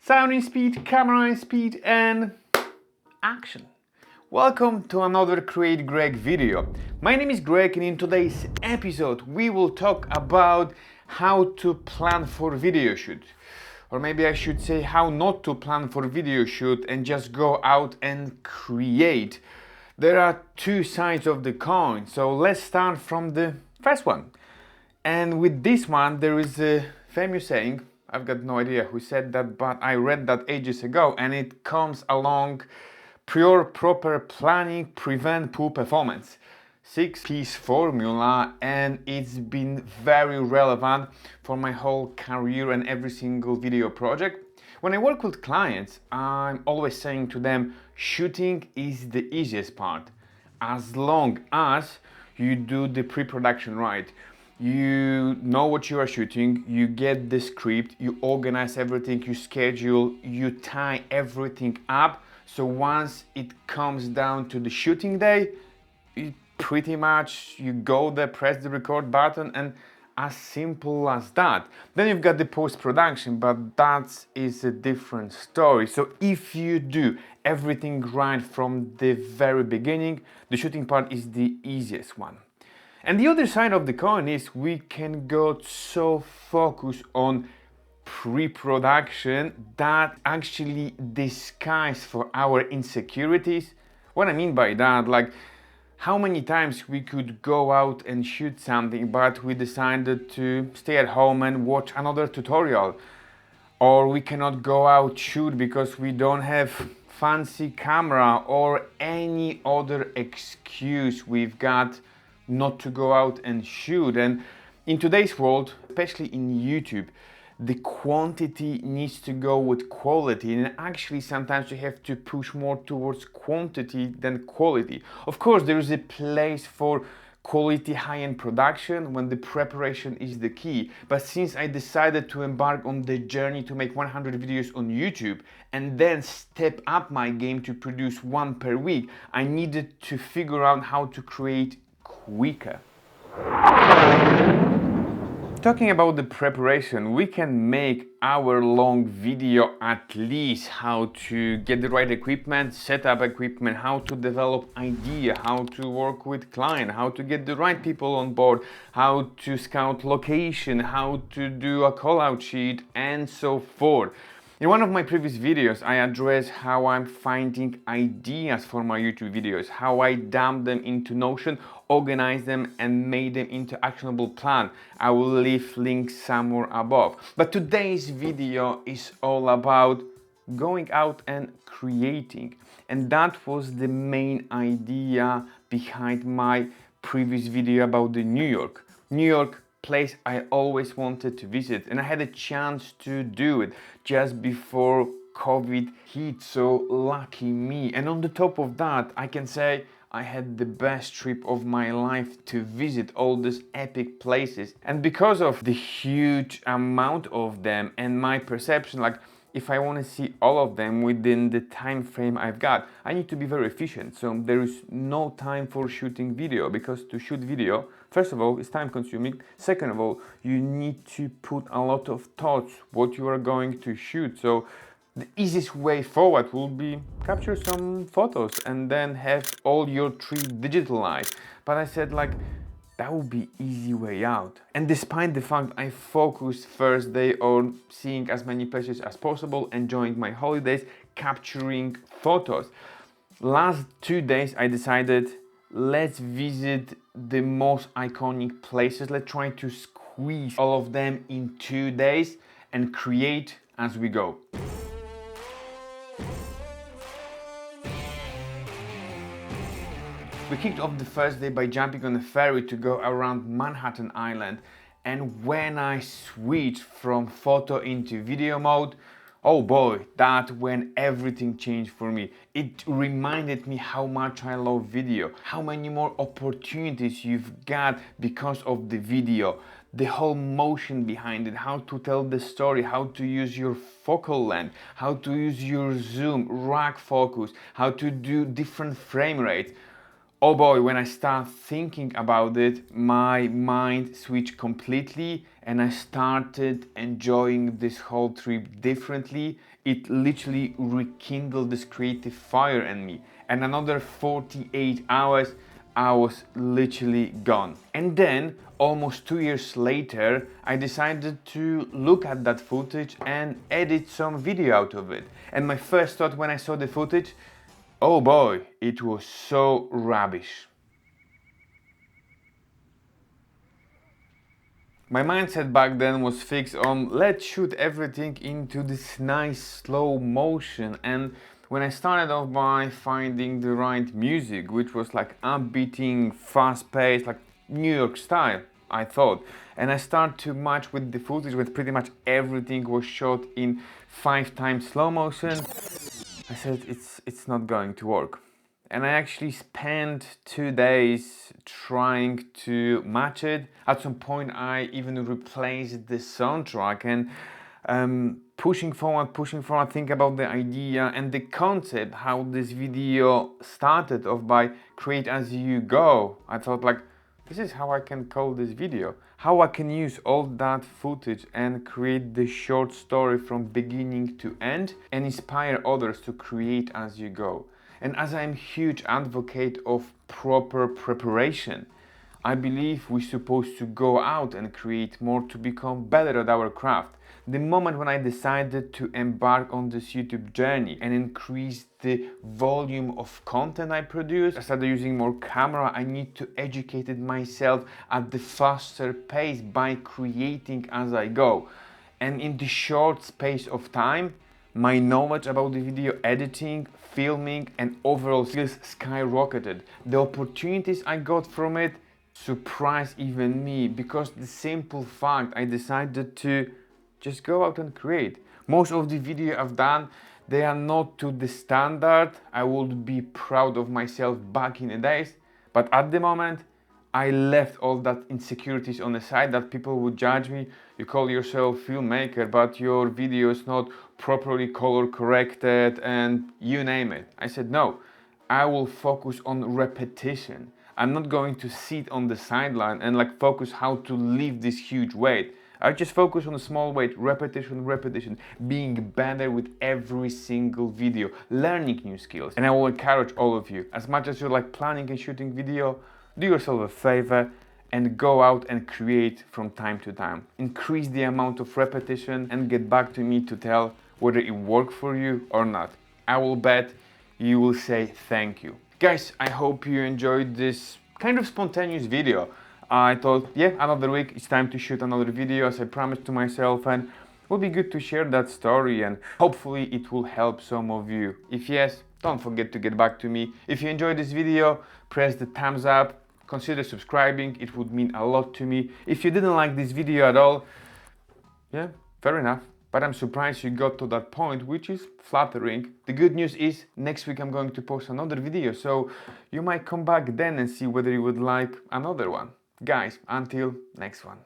Sound in speed, camera in speed, and action. Welcome to another Create Greg video. My name is Greg, and in today's episode we will talk about how to plan for video shoot. Or maybe I should say how not to plan for video shoot and just go out and create. There are two sides of the coin, so let's start from the first one. And with this one there is a famous saying. I've got no idea who said that, but I read that ages ago, and it comes along: pure proper planning prevent poor performance. 6 piece formula, and it's been very relevant for my whole career and every single video project. When I work with clients, I'm always saying to them, shooting is the easiest part, as long as you do the pre-production right. You know what you are shooting, you get the script, you organize everything, you schedule, you tie everything up. So once it comes down to the shooting day, pretty much you go there, press the record button, and as simple as that. Then you've got the post-production, but that is a different story. So if you do everything right from the very beginning, the shooting part is the easiest one. And the other side of the coin is we can go so focused on pre-production that actually disguise for our insecurities. What I mean by that, like how many times we could go out and shoot something, but we decided to stay at home and watch another tutorial. Or we cannot go out shoot because we don't have fancy camera, or any other excuse we've got not to go out and shoot. And in today's world, especially in YouTube, the quantity needs to go with quality, and actually sometimes you have to push more towards quantity than quality. Of course, there is a place for quality high-end production when the preparation is the key, but since I decided to embark on the journey to make 100 videos on YouTube and then step up my game to produce one per week, I needed to figure out how to create quicker. Talking about the preparation, we can make hour-long video at least how to get the right equipment, set up equipment, how to develop idea, how to work with client, how to get the right people on board, how to scout location, how to do a call-out sheet, and so forth. In one of my previous videos, I addressed how I'm finding ideas for my YouTube videos, how I dump them into Notion, organize them, and made them into actionable plan. I will leave links somewhere above. But today's video is all about going out and creating. And that was the main idea behind my previous video about the New York place I always wanted to visit, and I had a chance to do it just before COVID hit, so lucky me. And on the top of that, I can say I had the best trip of my life to visit all these epic places. And because of the huge amount of them and my perception, like if I want to see all of them within the time frame I've got, I need to be very efficient. So there is no time for shooting video, because to shoot video, first of all, it's time consuming. Second of all, you need to put a lot of thoughts what you are going to shoot. So the easiest way forward will be capture some photos and then have all your tree digitalized. But I said, like, that would be easy way out. And despite the fact I focused first day on seeing as many places as possible, enjoying my holidays, capturing photos, last 2 days I decided, let's visit the most iconic places. Let's try to squeeze all of them in 2 days and create as we go. We kicked off the first day by jumping on a ferry to go around Manhattan Island, and when I switched from photo into video mode, oh boy, that's when everything changed for me. It reminded me how much I love video, how many more opportunities you've got because of the video, the whole motion behind it, how to tell the story, how to use your focal length, how to use your zoom, rack focus, how to do different frame rates. Oh boy, when I start thinking about it, my mind switched completely and I started enjoying this whole trip differently. It literally rekindled this creative fire in me. And another 48 hours, I was literally gone. And then, almost 2 years later, I decided to look at that footage and edit some video out of it. And my first thought when I saw the footage, oh boy, it was so rubbish. My mindset back then was fixed on let's shoot everything into this nice slow motion, and when I started off by finding the right music, which was like upbeating, fast paced, like New York style, I thought, and I started to match with the footage with pretty much everything was shot in 5 times slow motion, I said it's not going to work. And I actually spent 2 days trying to match it. At some point I even replaced the soundtrack and pushing forward, think about the idea and the concept, how this video started off by create as you go. I thought like, this is how I can call this video, how I can use all that footage and create the short story from beginning to end and inspire others to create as you go. And as I'm a huge advocate of proper preparation, I believe we're supposed to go out and create more to become better at our craft. The moment when I decided to embark on this YouTube journey and increase the volume of content I produce, I started using more camera. I need to educate myself at the faster pace by creating as I go. And in the short space of time, my knowledge about the video editing, filming and overall skills skyrocketed. The opportunities I got from it surprised even me, because the simple fact I decided to just go out and create. Most of the video I've done, they are not to the standard I would be proud of myself back in the days, but at the moment I left all that insecurities on the side that people would judge me. You call yourself filmmaker, but your video is not properly color corrected and you name it. I said no, I will focus on repetition. I'm not going to sit on the sideline and like focus how to lift this huge weight. I just focus on a small weight, repetition, being better with every single video, learning new skills. And I will encourage all of you, as much as you're like planning and shooting video, do yourself a favor and go out and create from time to time. Increase the amount of repetition and get back to me to tell whether it worked for you or not. I will bet you will say thank you. Guys, I hope you enjoyed this kind of spontaneous video. I thought, yeah, another week, it's time to shoot another video as I promised to myself, and it would be good to share that story and hopefully it will help some of you. If yes, don't forget to get back to me. If you enjoyed this video, press the thumbs up, consider subscribing, it would mean a lot to me. If you didn't like this video at all, yeah, fair enough. But I'm surprised you got to that point, which is flattering. The good news is next week I'm going to post another video, so you might come back then and see whether you would like another one. Guys, until next one.